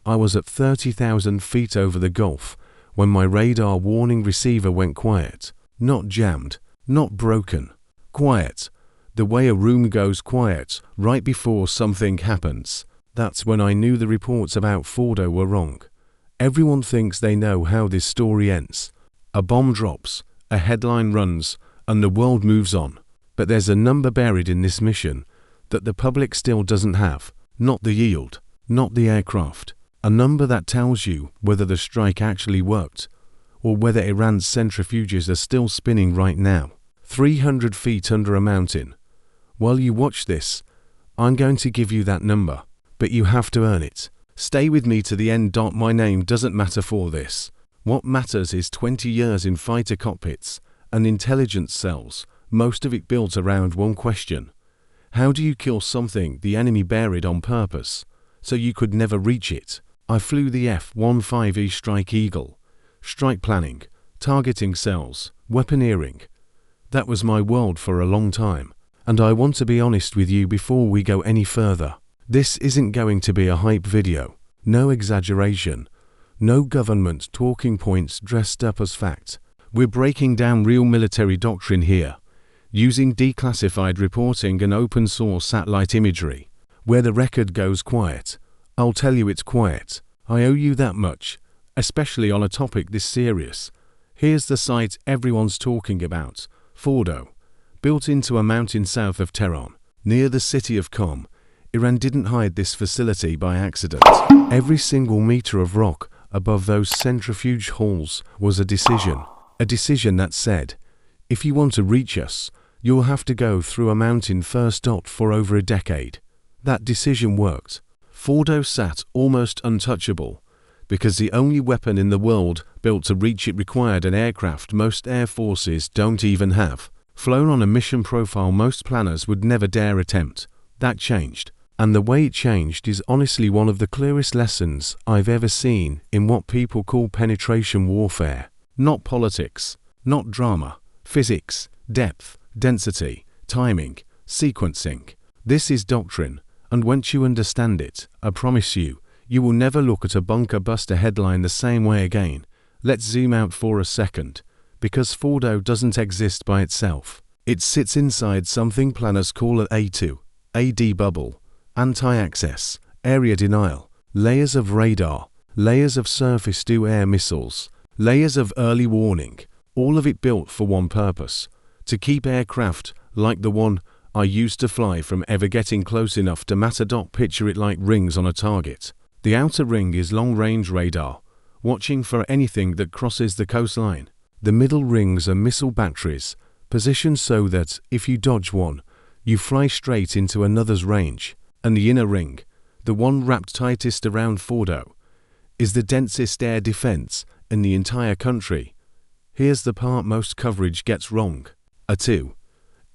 I was at 30,000 feet over the Gulf when my radar warning receiver went quiet. Not jammed, not broken. Quiet. The way a room goes quiet right before something happens. That's when I knew the reports about Fordow were wrong. Everyone thinks they know how this story ends. A bomb drops, a headline runs, and the world moves on. But there's a number buried in this mission that the public still doesn't have. Not the yield, not the aircraft. A number that tells you whether the strike actually worked, or whether Iran's centrifuges are still spinning right now. 300 feet under a mountain. While you watch this, I'm going to give you that number, but you have to earn it. Stay with me to the end. My name doesn't matter for this. What matters is 20 years in fighter cockpits and intelligence cells, most of it built around one question. How do you kill something the enemy buried on purpose, so you could never reach it? I flew the F-15E Strike Eagle. Strike planning, targeting cells, weaponeering. That was my world for a long time. And I want to be honest with you before we go any further. This isn't going to be a hype video. No exaggeration. No government talking points dressed up as fact. We're breaking down real military doctrine here, using declassified reporting and open source satellite imagery. Where the record goes quiet, I'll tell you it's quiet. I owe you that much, especially on a topic this serious. Here's the site everyone's talking about, Fordow. Built into a mountain south of Tehran, near the city of Qom. Iran didn't hide this facility by accident. Every single meter of rock above those centrifuge halls was a decision that said, if you want to reach us, you'll have to go through a mountain first. For over a decade. That decision worked. Fordow sat almost untouchable, because the only weapon in the world built to reach it required an aircraft most air forces don't even have. Flown on a mission profile most planners would never dare attempt. That changed. And the way it changed is honestly one of the clearest lessons I've ever seen in what people call penetration warfare. Not politics, not drama, physics, depth, density, timing, sequencing. This is doctrine, and once you understand it, I promise you, you will never look at a bunker buster headline the same way again. Let's zoom out for a second. Because Fordow doesn't exist by itself. It sits inside something planners call an A2, AD bubble, anti-access, area denial, layers of radar, layers of surface-to-air missiles, layers of early warning, all of it built for one purpose, to keep aircraft like the one I used to fly from ever getting close enough to matter. Picture it like rings on a target. The outer ring is long-range radar, watching for anything that crosses the coastline. The middle rings are missile batteries, positioned so that, if you dodge one, you fly straight into another's range. And the inner ring, the one wrapped tightest around Fordow, is the densest air defense in the entire country. Here's the part most coverage gets wrong. A2.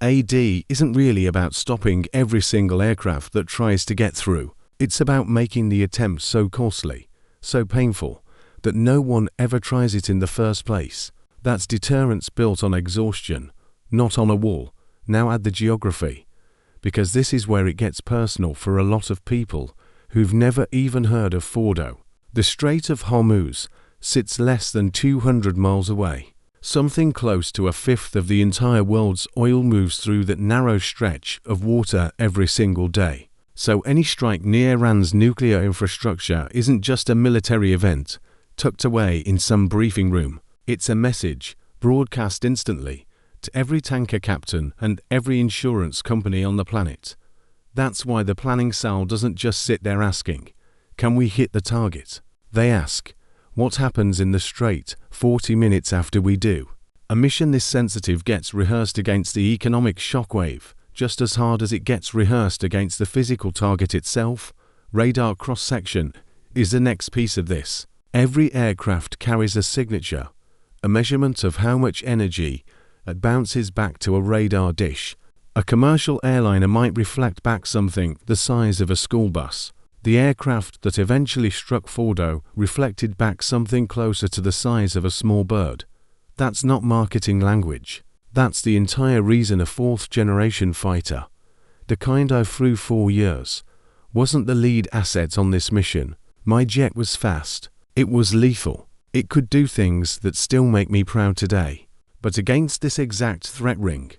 AD isn't really about stopping every single aircraft that tries to get through. It's about making the attempt so costly, so painful, that no one ever tries it in the first place. That's deterrence built on exhaustion, not on a wall. Now add the geography, because this is where it gets personal for a lot of people who've never even heard of Fordow. The Strait of Hormuz sits less than 200 miles away. Something close to a fifth of the entire world's oil moves through that narrow stretch of water every single day. So any strike near Iran's nuclear infrastructure isn't just a military event tucked away in some briefing room. It's a message, broadcast instantly, to every tanker captain and every insurance company on the planet. That's why the planning cell doesn't just sit there asking, can we hit the target? They ask, what happens in the strait 40 minutes after we do? A mission this sensitive gets rehearsed against the economic shockwave, just as hard as it gets rehearsed against the physical target itself. Radar cross-section is the next piece of this. Every aircraft carries a signature, a measurement of how much energy it bounces back to a radar dish. A commercial airliner might reflect back something the size of a school bus. The aircraft that eventually struck Fordow reflected back something closer to the size of a small bird. That's not marketing language. That's the entire reason a fourth-generation fighter, the kind I flew 4 years, wasn't the lead asset on this mission. My jet was fast. It was lethal. It could do things that still make me proud today. But against this exact threat ring,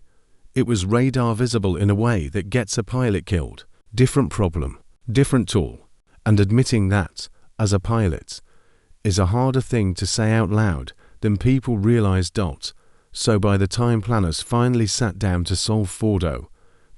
it was radar visible in a way that gets a pilot killed. Different problem, different tool. And admitting that, as a pilot, is a harder thing to say out loud than people realize. So by the time planners finally sat down to solve Fordow,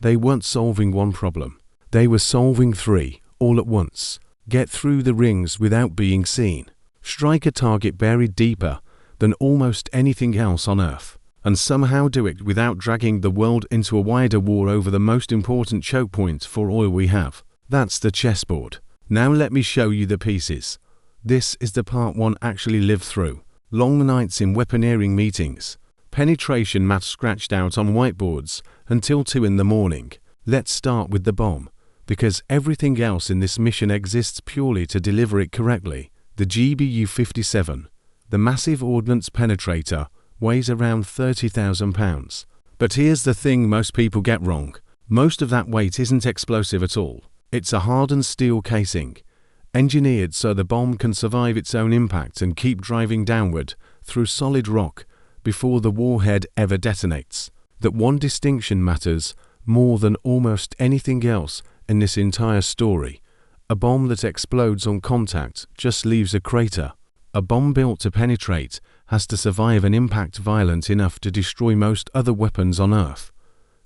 they weren't solving one problem. They were solving three, all at once. Get through the rings without being seen. Strike a target buried deeper than almost anything else on Earth. And somehow do it without dragging the world into a wider war over the most important choke point for oil we have. That's the chessboard. Now let me show you the pieces. This is the part one actually lived through. Long nights in weaponeering meetings. Penetration math scratched out on whiteboards until 2 in the morning. Let's start with the bomb, because everything else in this mission exists purely to deliver it correctly. The GBU-57, the Massive Ordnance Penetrator, weighs around 30,000 pounds. But here's the thing most people get wrong. Most of that weight isn't explosive at all. It's a hardened steel casing, engineered so the bomb can survive its own impact and keep driving downward through solid rock before the warhead ever detonates. That one distinction matters more than almost anything else in this entire story. A bomb that explodes on contact just leaves a crater. A bomb built to penetrate has to survive an impact violent enough to destroy most other weapons on Earth,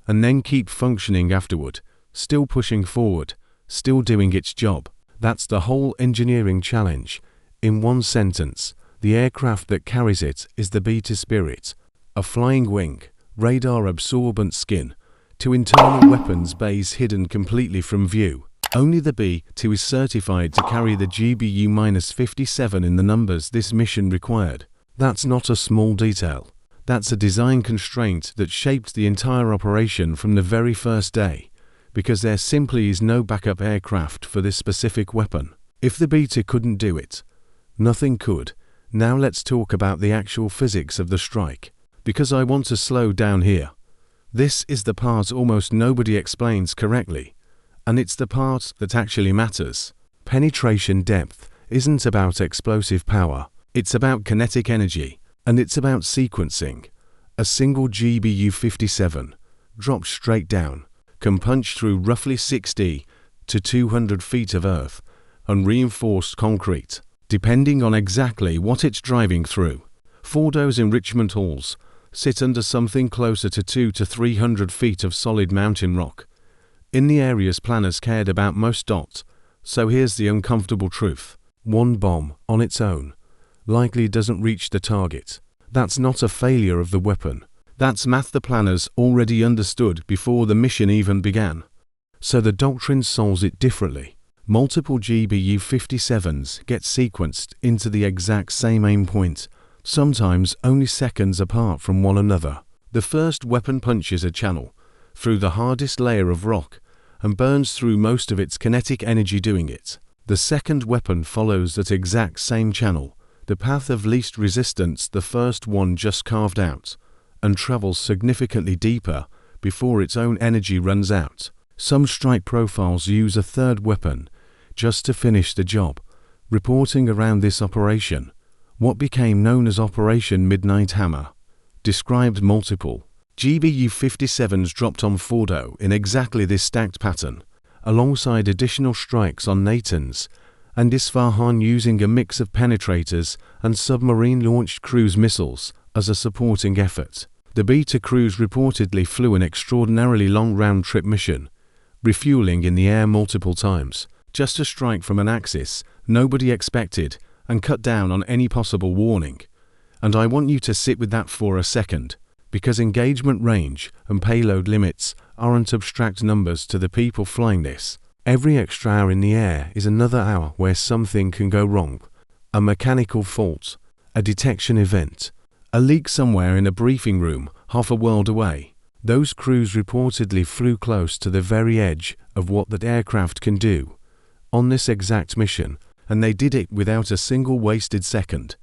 and then keep functioning afterward, still pushing forward, still doing its job. That's the whole engineering challenge. In one sentence, the aircraft that carries it is the beta spirit, a flying wing, radar-absorbent skin, to internal weapons bays hidden completely from view. Only the B-2 is certified to carry the GBU-57 in the numbers this mission required. That's not a small detail. That's a design constraint that shaped the entire operation from the very first day, because there simply is no backup aircraft for this specific weapon. If the beta couldn't do it, nothing could. Now let's talk about the actual physics of the strike, because I want to slow down here. This is the part almost nobody explains correctly, and it's the part that actually matters. Penetration depth isn't about explosive power, it's about kinetic energy, and it's about sequencing. A single GBU-57, dropped straight down, can punch through roughly 60 to 200 feet of earth and reinforced concrete, depending on exactly what it's driving through. Fordow's enrichment halls sit under something closer to 200 to 300 feet of solid mountain rock, in the areas planners cared about most. So here's the uncomfortable truth. One bomb, on its own, likely doesn't reach the target. That's not a failure of the weapon. That's math the planners already understood before the mission even began. So the Doctrine solves it differently. Multiple GBU-57s get sequenced into the exact same aim point, sometimes only seconds apart from one another. The first weapon punches a channel through the hardest layer of rock and burns through most of its kinetic energy doing it. The second weapon follows that exact same channel, the path of least resistance the first one just carved out, and travels significantly deeper before its own energy runs out. Some strike profiles use a third weapon just to finish the job. Reporting around this operation, what became known as Operation Midnight Hammer, described multiple GBU-57s dropped on Fordow in exactly this stacked pattern, alongside additional strikes on Natanz and Isfahan, using a mix of penetrators and submarine-launched cruise missiles as a supporting effort. The beta crews reportedly flew an extraordinarily long round-trip mission, refueling in the air multiple times, just to strike from an axis nobody expected and cut down on any possible warning. And I want you to sit with that for a second, because engagement range and payload limits aren't abstract numbers to the people flying this. Every extra hour in the air is another hour where something can go wrong. A mechanical fault, a detection event, a leak somewhere in a briefing room half a world away. Those crews reportedly flew close to the very edge of what that aircraft can do on this exact mission, and they did it without a single wasted second.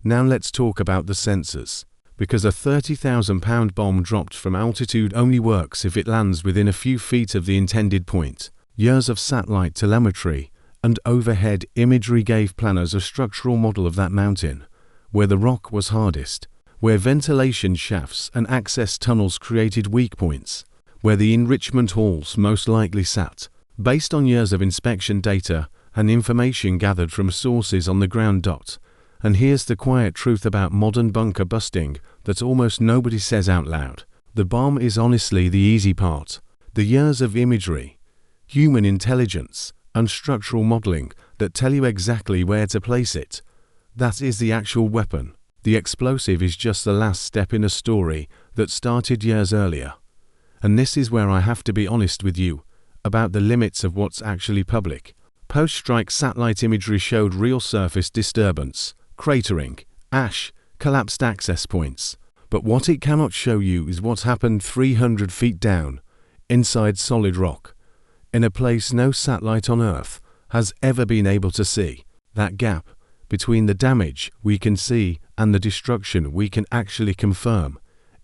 Now let's talk about the sensors, because a 30,000-pound bomb dropped from altitude only works if it lands within a few feet of the intended point. Years of satellite telemetry and overhead imagery gave planners a structural model of that mountain, where the rock was hardest, where ventilation shafts and access tunnels created weak points, where the enrichment halls most likely sat, based on years of inspection data and information gathered from sources on the ground. And here's the quiet truth about modern bunker busting that almost nobody says out loud. The bomb is honestly the easy part. The years of imagery, human intelligence, and structural modeling that tell you exactly where to place it. That is the actual weapon. The explosive is just the last step in a story that started years earlier. And this is where I have to be honest with you about the limits of what's actually public. Post-strike satellite imagery showed real surface disturbance, cratering, ash, collapsed access points. But what it cannot show you is what happened 300 feet down, inside solid rock, in a place no satellite on Earth has ever been able to see. That gap between the damage we can see and the destruction we can actually confirm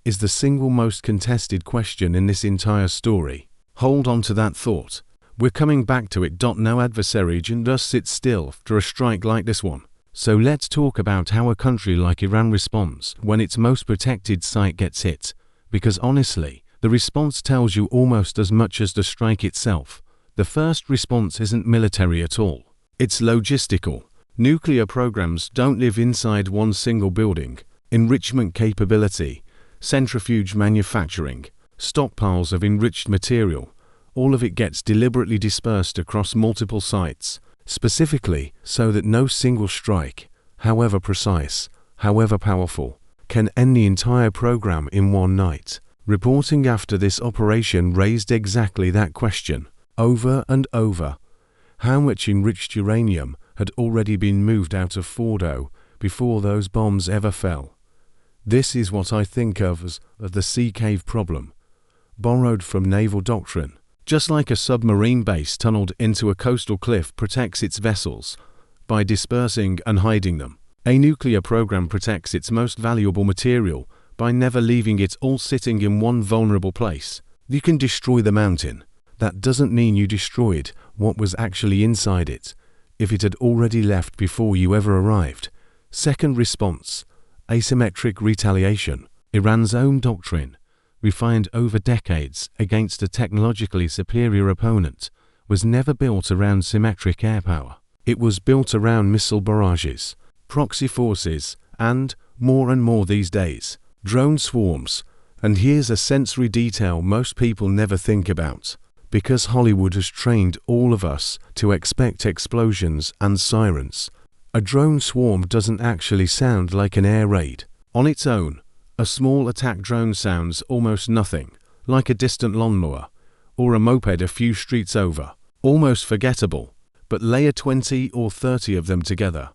is the single most contested question in this entire story. Hold on to that thought. We're coming back to it. No adversary can just sit still after a strike like this one. So let's talk about how a country like Iran responds when its most protected site gets hit, because honestly, the response tells you almost as much as the strike itself. The first response isn't military at all. It's logistical. Nuclear programs don't live inside one single building. Enrichment capability, centrifuge manufacturing, stockpiles of enriched material, all of it gets deliberately dispersed across multiple sites, specifically so that no single strike, however precise, however powerful, can end the entire program in one night. Reporting after this operation raised exactly that question, over and over. How much enriched uranium had already been moved out of Fordow before those bombs ever fell? This is what I think of as the sea cave problem, borrowed from naval doctrine. Just like a submarine base tunneled into a coastal cliff protects its vessels by dispersing and hiding them, a nuclear program protects its most valuable material by never leaving it all sitting in one vulnerable place. You can destroy the mountain. That doesn't mean you destroyed what was actually inside it, if it had already left before you ever arrived. Second response, asymmetric retaliation. Iran's own doctrine, refined over decades against a technologically superior opponent, was never built around symmetric air power. It was built around missile barrages, proxy forces, and, more these days, drone swarms. And here's a sensory detail most people never think about. Because Hollywood has trained all of us to expect explosions and sirens, a drone swarm doesn't actually sound like an air raid. On its own, a small attack drone sounds almost nothing, like a distant lawnmower, or a moped a few streets over, almost forgettable. But layer 20 or 30 of them together,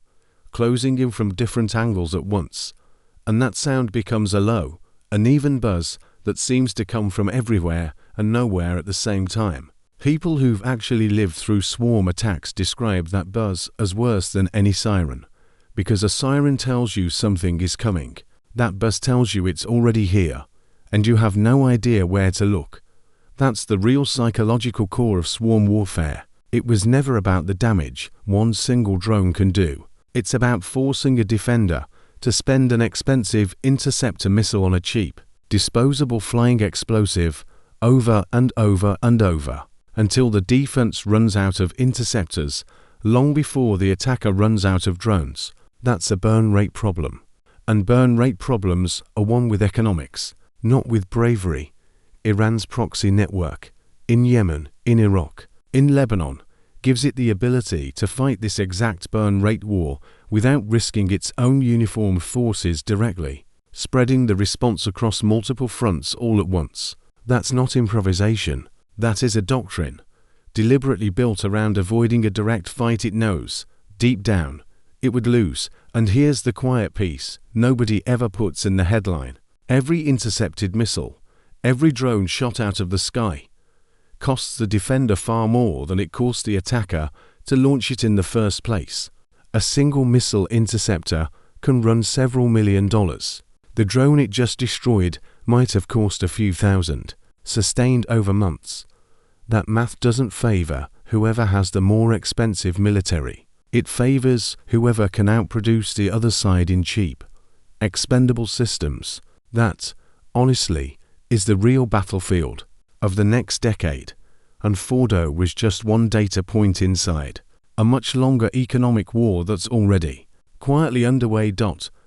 closing in from different angles at once, and that sound becomes a low, uneven buzz that seems to come from everywhere and nowhere at the same time. People who've actually lived through swarm attacks describe that buzz as worse than any siren, because a siren tells you something is coming. That buzz tells you it's already here, and you have no idea where to look. That's the real psychological core of swarm warfare. It was never about the damage one single drone can do. It's about forcing a defender to spend an expensive interceptor missile on a cheap, disposable flying explosive over and over and over, until the defense runs out of interceptors long before the attacker runs out of drones. That's a burn rate problem. And burn rate problems are won with economics, not with bravery. Iran's proxy network, in Yemen, in Iraq, in Lebanon, gives it the ability to fight this exact burn rate war without risking its own uniformed forces directly, spreading the response across multiple fronts all at once. That's not improvisation. That is a doctrine, deliberately built around avoiding a direct fight it knows, deep down, it would lose. And here's the quiet piece nobody ever puts in the headline. Every intercepted missile, every drone shot out of the sky, costs the defender far more than it cost the attacker to launch it in the first place. A single missile interceptor can run several $1 million. The drone it just destroyed might have cost a few thousand, sustained over months. That math doesn't favor whoever has the more expensive military. It favors whoever can outproduce the other side in cheap, expendable systems. That, honestly, is the real battlefield of the next decade. And Fordow was just one data point inside a much longer economic war that's already quietly underway.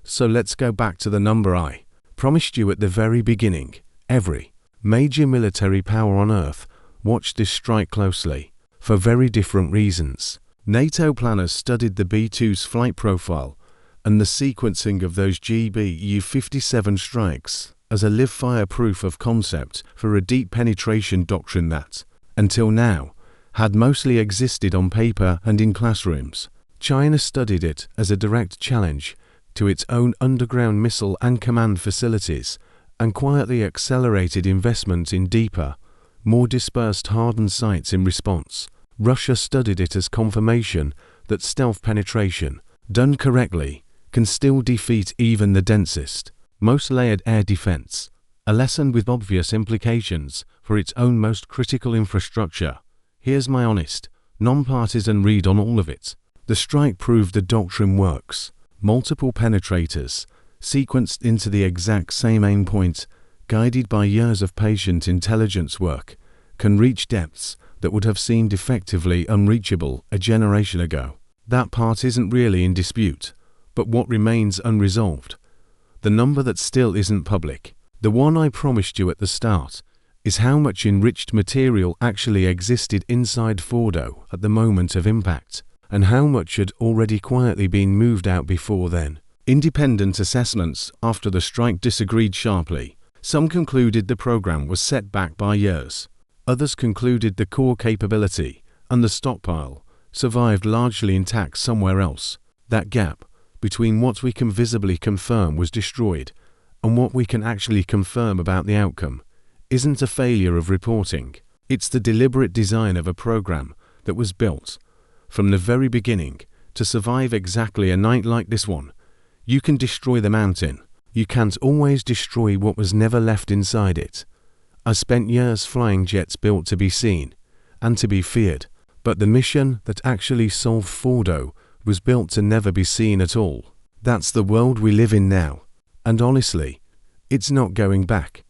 So let's go back to the number I promised you at the very beginning. Every major military power on Earth watched this strike closely for very different reasons. NATO planners studied the B-2's flight profile and the sequencing of those GBU-57 strikes as a live-fire proof of concept for a deep penetration doctrine that, until now, had mostly existed on paper and in classrooms. China studied it as a direct challenge to its own underground missile and command facilities and quietly accelerated investment in deeper, more dispersed hardened sites in response. Russia studied it as confirmation that stealth penetration, done correctly, can still defeat even the densest, most layered air defense, a lesson with obvious implications for its own most critical infrastructure. Here's my honest, non-partisan read on all of it. The strike proved the doctrine works. Multiple penetrators, sequenced into the exact same aim point, guided by years of patient intelligence work, can reach depths that would have seemed effectively unreachable a generation ago. That part isn't really in dispute, but what remains unresolved, the number that still isn't public, the one I promised you at the start, is how much enriched material actually existed inside Fordow at the moment of impact, and how much had already quietly been moved out before then. Independent assessments after the strike disagreed sharply. Some concluded the program was set back by years. Others concluded the core capability and the stockpile survived largely intact somewhere else. That gap between what we can visibly confirm was destroyed and what we can actually confirm about the outcome isn't a failure of reporting. It's the deliberate design of a program that was built from the very beginning to survive exactly a night like this one. You can destroy the mountain. You can't always destroy what was never left inside it. I spent years flying jets built to be seen and to be feared, but the mission that actually solved Fordow was built to never be seen at all. That's the world we live in now, and honestly, it's not going back.